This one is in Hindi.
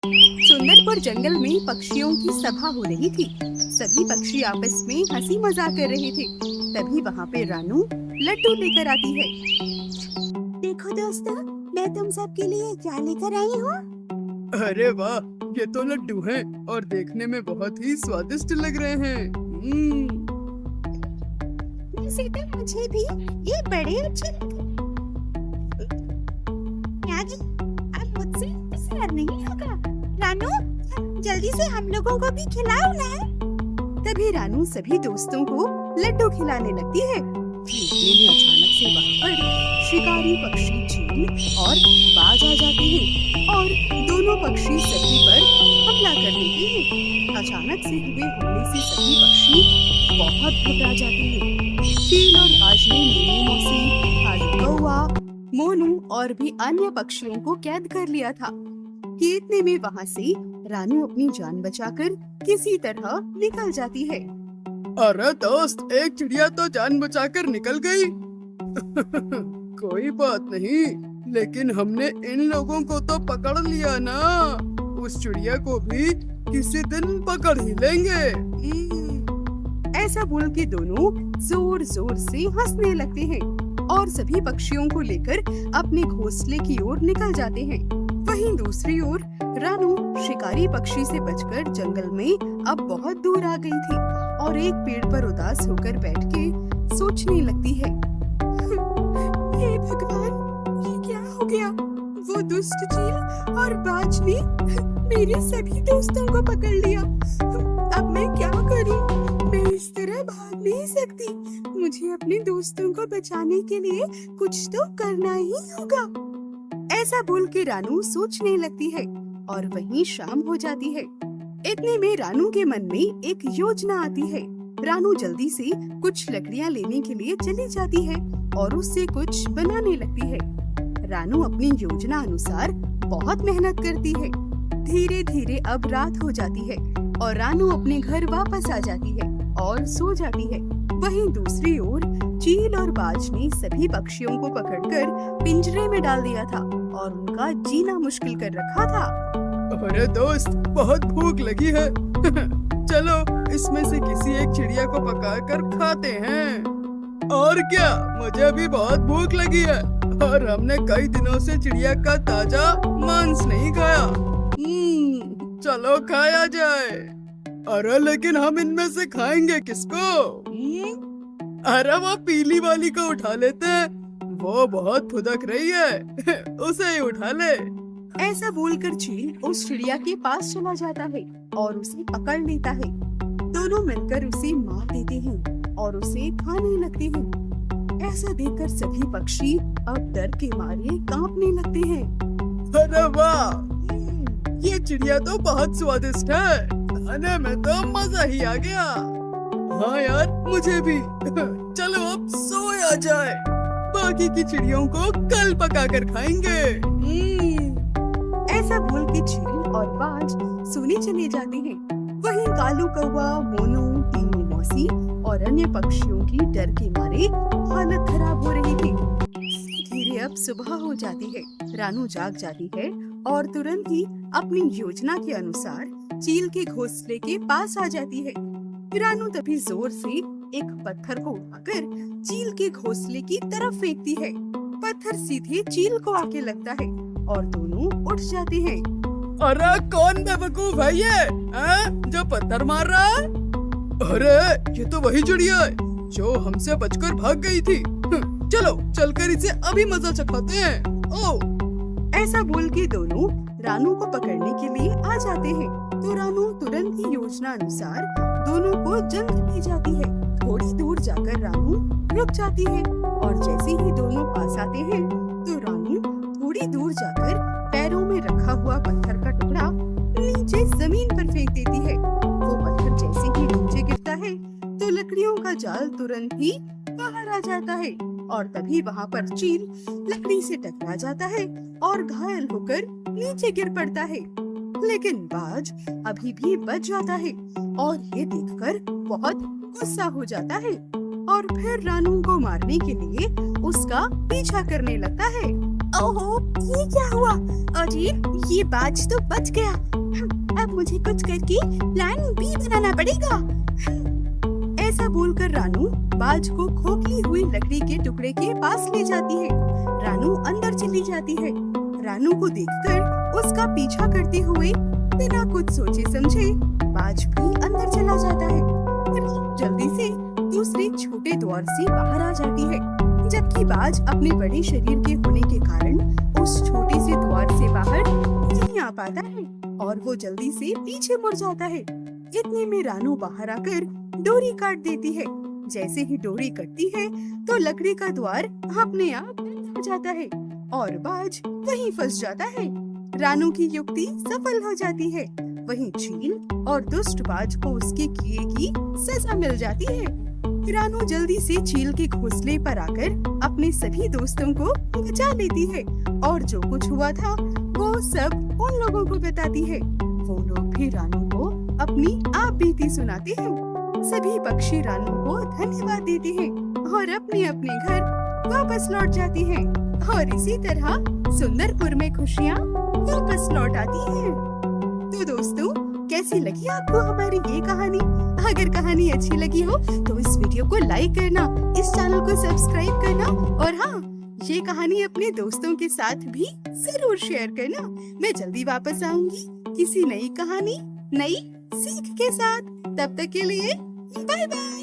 सुंदरपुर जंगल में पक्षियों की सभा हो रही थी। सभी पक्षी आपस में हंसी मजाक कर रहे थे। तभी वहाँ पे रानू लड्डू लेकर आती है। देखो दोस्तों, मैं तुम सबके लिए क्या लेकर आई हूँ। अरे वाह, ये तो लड्डू हैं और देखने में बहुत ही स्वादिष्ट लग रहे हैं। वैसे तो मुझे भी ये बड़े अच्छे लगे। यागी, अब मुझसे इंतजार नहीं होगा। रानू, जल्दी से हम लोगों को भी खिलाओ ना। तभी रानू सभी दोस्तों को लड्डू खिलाने लगती है। इतने में अचानक से वहाँ पर शिकारी पक्षी चील और बाज आ जाते हैं और दोनों पक्षी सभी पर हमला कर देते हैं। अचानक से हुए हमले से सभी पक्षी बहुत घबरा जाते हैं। चील और बाज ने मीनू मौसी, कालू कौवा, मोनू और भी अन्य पक्षियों को कैद कर लिया था। कि इतने में वहाँ से रानू अपनी जान बचाकर किसी तरह निकल जाती है। अरे दोस्त, एक चिड़िया तो जान बचाकर निकल गई। कोई बात नहीं, लेकिन हमने इन लोगों को तो पकड़ लिया ना। उस चिड़िया को भी किसी दिन पकड़ ही लेंगे। ऐसा बोल के दोनों जोर जोर से हंसने लगते हैं और सभी पक्षियों को लेकर अपने घोंसले की ओर निकल जाते हैं। वहीं दूसरी ओर रानू शिकारी पक्षी से बचकर जंगल में अब बहुत दूर आ गई थी और एक पेड़ पर उदास होकर बैठ के सोचने लगती है। हे भगवान, ये क्या हो गया? वो दुष्ट चील और बाज ने मेरे सभी दोस्तों को पकड़ लिया। अब मैं क्या करूं? मैं इस तरह भाग नहीं सकती। मुझे अपने दोस्तों को बचाने के लिए कुछ तो करना ही होगा। ऐसा बोल के रानू सोचने लगती है और वहीं शाम हो जाती है। इतने में रानू के मन में एक योजना आती है। रानू जल्दी से कुछ लकड़ियां लेने के लिए चली जाती है और उससे कुछ बनाने लगती है। रानू अपनी योजना अनुसार बहुत मेहनत करती है। धीरे धीरे अब रात हो जाती है और रानू अपने घर वापस आ जाती है और सो जाती है। वहीं दूसरी ओर चील और बाज ने सभी पक्षियों को पकड़कर पिंजरे में डाल दिया था और उनका जीना मुश्किल कर रखा था। अरे दोस्त, बहुत भूख लगी है। चलो इसमें से किसी एक चिड़िया को पकाकर खाते हैं। और क्या, मुझे भी बहुत भूख लगी है और हमने कई दिनों से चिड़िया का ताजा मांस नहीं खाया। चलो खाया जाए। अरे लेकिन हम इनमें से खाएंगे किसको? अरे वो पीली वाली को उठा लेते हैं, वो बहुत फुदक रही है। उसे ही उठा ले। ऐसा बोलकर चील उस चिड़िया के पास चला जाता है और उसे पकड़ लेता है। दोनों मिलकर उसे मार देते हैं और उसे खाने लगते हैं। ऐसा देखकर सभी पक्षी अब डर के मारे कांपने लगते हैं। अरे वाह, ये चिड़िया तो बहुत स्वादिष्ट है। खाने में तो मजा ही आ गया। हाँ यार, मुझे भी। चलो अब सोया जाए। बाकी की चिड़ियों को कल पकाकर खाएंगे। ऐसा बोल के चील और बाज सोने चले जाते हैं। वहीं कालू कौवा, मोनू, टीनू मौसी और अन्य पक्षियों की डर के मारे हालत खराब हो रही थी। धीरे अब सुबह हो जाती है। रानू जाग जाती है और तुरंत ही अपनी योजना के अनुसार चील के घोंसले के पास आ जाती है। रानू तभी जोर से एक पत्थर को उठाकर चील के घोंसले की तरफ फेंकती है। पत्थर सीधे चील को आके लगता है और दोनों उठ जाते हैं। अरे कौन बेवकूफ है ये, जो पत्थर मार रहा है? अरे ये तो वही चिड़िया है जो हमसे बचकर भाग गई थी। चलो चलकर इसे अभी मजा चखाते हैं। ओ! ऐसा बोल के दोनों रानू को पकड़ने के लिए आ जाते हैं। तो रानू तुरंत ही योजना अनुसार दोनों को जंगल ले जाती है। थोड़ी दूर जाकर रानू रुक जाती है और जैसे ही दोनों पास आते हैं तो रानू थोड़ी दूर जाकर पैरों में रखा हुआ पत्थर का टुकड़ा नीचे जमीन पर फेंक देती है। वो पत्थर जैसे ही नीचे गिरता है तो लकड़ियों का जाल तुरंत ही बाहर आ जाता है और तभी वहाँ पर चील लकड़ी से टकरा जाता है और घायल होकर नीचे गिर पड़ता है। लेकिन बाज अभी भी बच जाता है और ये देखकर बहुत गुस्सा हो जाता है और फिर रानू को मारने के लिए उसका पीछा करने लगता है। ओहो, ये क्या हुआ? अरे ये बाज तो बच गया। अब मुझे कुछ करके प्लान बी बनाना पड़ेगा। ऐसा बोलकर रानू बाज को खोखली हुई लकड़ी के टुकड़े के पास ले जाती है। रानू अंदर चली जाती है। रानू को देखकर उसका पीछा करते हुए बिना कुछ सोचे समझे बाज भी अंदर चला जाता है और जल्दी से दूसरे छोटे द्वार से बाहर आ जाती है। जबकि बाज अपने बड़े शरीर के होने के कारण उस छोटे से द्वार से बाहर नहीं आ पाता है और वो जल्दी से पीछे मुड़ जाता है। इतने में रानू बाहर आकर डोरी काट देती है। जैसे ही डोरी कटती है तो लकड़ी का द्वार अपने आप बंद हो जाता है और बाज वहीं फंस जाता है। रानू की युक्ति सफल हो जाती है। वहीं चील और दुष्ट बाज को उसके किए की सजा मिल जाती है। रानू जल्दी से चील के घोंसले पर आकर अपने सभी दोस्तों को बचा लेती है और जो कुछ हुआ था वो सब उन लोगों को बताती है। वो लोग भी रानू को अपनी आप बीती सुनाते हैं। सभी पक्षी रानू को धन्यवाद देते हैं और अपने अपने घर वापस लौट जाते हैं और इसी तरह सुंदरपुर में खुशियाँ वापस लौट आती हैं। तो दोस्तों, कैसी लगी आपको हमारी ये कहानी? अगर कहानी अच्छी लगी हो तो इस वीडियो को लाइक करना, इस चैनल को सब्सक्राइब करना और हाँ, ये कहानी अपने दोस्तों के साथ भी जरूर शेयर करना। मैं जल्दी वापस आऊंगी किसी नई कहानी, नई सीख के साथ। तब तक के लिए बाय बाय।